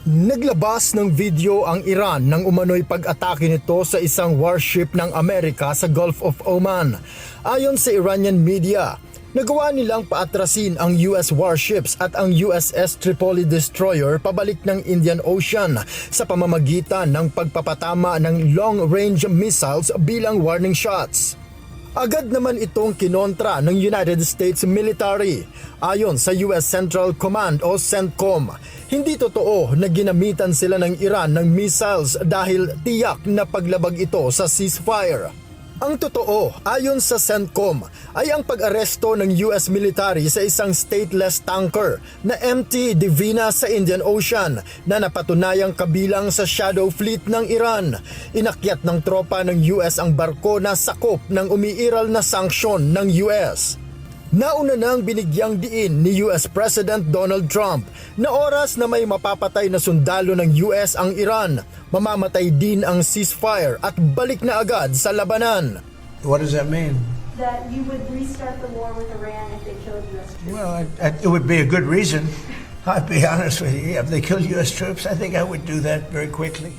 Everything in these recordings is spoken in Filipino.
Naglabas ng video ang Iran nang umano'y pag-atake nito sa isang warship ng Amerika sa Gulf of Oman. Ayon sa Iranian media, nagawa nilang paatrasin ang US warships at ang USS Tripoli destroyer pabalik ng Indian Ocean sa pamamagitan ng pagpapatama ng long-range missiles bilang warning shots. Agad naman itong kinontra ng United States military. Ayon sa US Central Command o CENTCOM, hindi totoo na ginamitan sila ng Iran ng missiles dahil tiyak na paglabag ito sa ceasefire. Ang totoo, ayon sa CENTCOM, ay ang pag-aresto ng US military sa isang stateless tanker na MT Divina sa Indian Ocean na napatunayang kabilang sa shadow fleet ng Iran. Inakyat ng tropa ng US ang barko na sakop ng umiiral na sanksyon ng US. Nauna nang binigyang diin ni US President Donald Trump na oras na may mapapatay na sundalo ng US ang Iran, mamamatay din ang ceasefire at balik na agad sa labanan. What does that mean? That you would restart the war with Iran if they killed U.S. troops. Well, it would be a good reason. I'll be honest with you. If they killed U.S. troops, I think I would do that very quickly.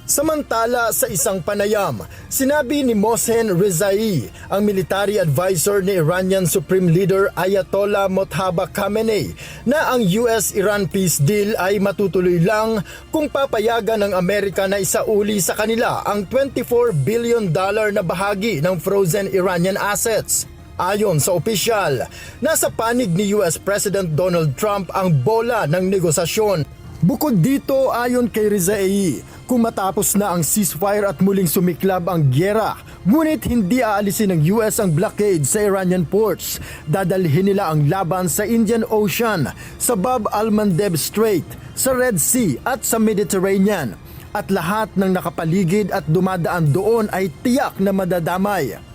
Samantala sa isang panayam, sinabi ni Mohsen Rezai, ang military advisor ni Iranian Supreme Leader Ayatollah Mojtaba Khamenei, na ang US-Iran peace deal ay matutuloy lang kung papayagan ng Amerika na isauli sa kanila ang $24 billion na bahagi ng frozen Iranian assets. Ayon sa opisyal, nasa panig ni US President Donald Trump ang bola ng negosasyon. Bukod dito, ayon kay Rezai, kung matapos na ang ceasefire at muling sumiklab ang gyera, ngunit hindi aalisin ng US ang blockade sa Iranian ports, dadalhin nila ang laban sa Indian Ocean, sa Bab al-Mandeb Strait, sa Red Sea at sa Mediterranean. At lahat ng nakapaligid at dumadaan doon ay tiyak na madadamay.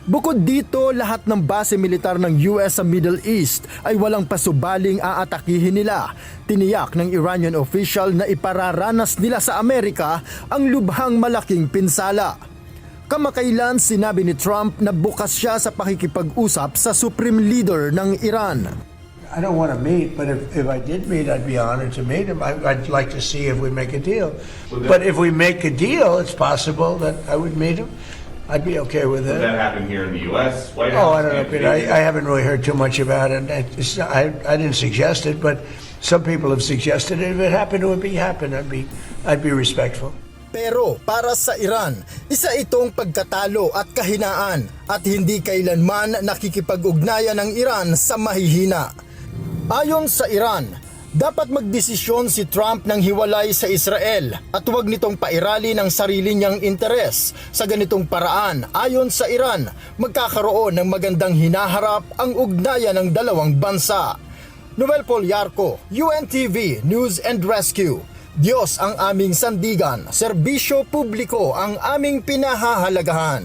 Bukod dito, lahat ng base militar ng US sa Middle East ay walang pasubaling aatakihin nila. Tiniyak ng Iranian official na ipararanas nila sa Amerika ang lubhang malaking pinsala. Kamakailan sinabi ni Trump na bukas siya sa pakikipag-usap sa Supreme Leader ng Iran. I don't want to meet, but if I did meet, I'd be honored to meet him. I'd like to see if we make a deal. But if we make a deal, it's possible that I would meet him. I'd be okay with it. Would that happen here in the U.S.? White Oh, House? I don't know, Peter. I haven't really heard too much about it. I didn't suggest it, but some people have suggested it. If it happened, it would be happen. I'd be respectful. Pero para sa Iran, isa itong pagkatalo at kahinaan at hindi kailanman nakikipag-ugnayan ng Iran sa mahihina. Ayon sa Iran, dapat magdesisyon si Trump ng hiwalay sa Israel at huwag nitong pairali ng sarili niyang interes. Sa ganitong paraan, ayon sa Iran, magkakaroon ng magandang hinaharap ang ugnayan ng dalawang bansa. Noel Polyarco, UNTV News and Rescue. Diyos ang aming sandigan, serbisyo publiko ang aming pinahahalagahan.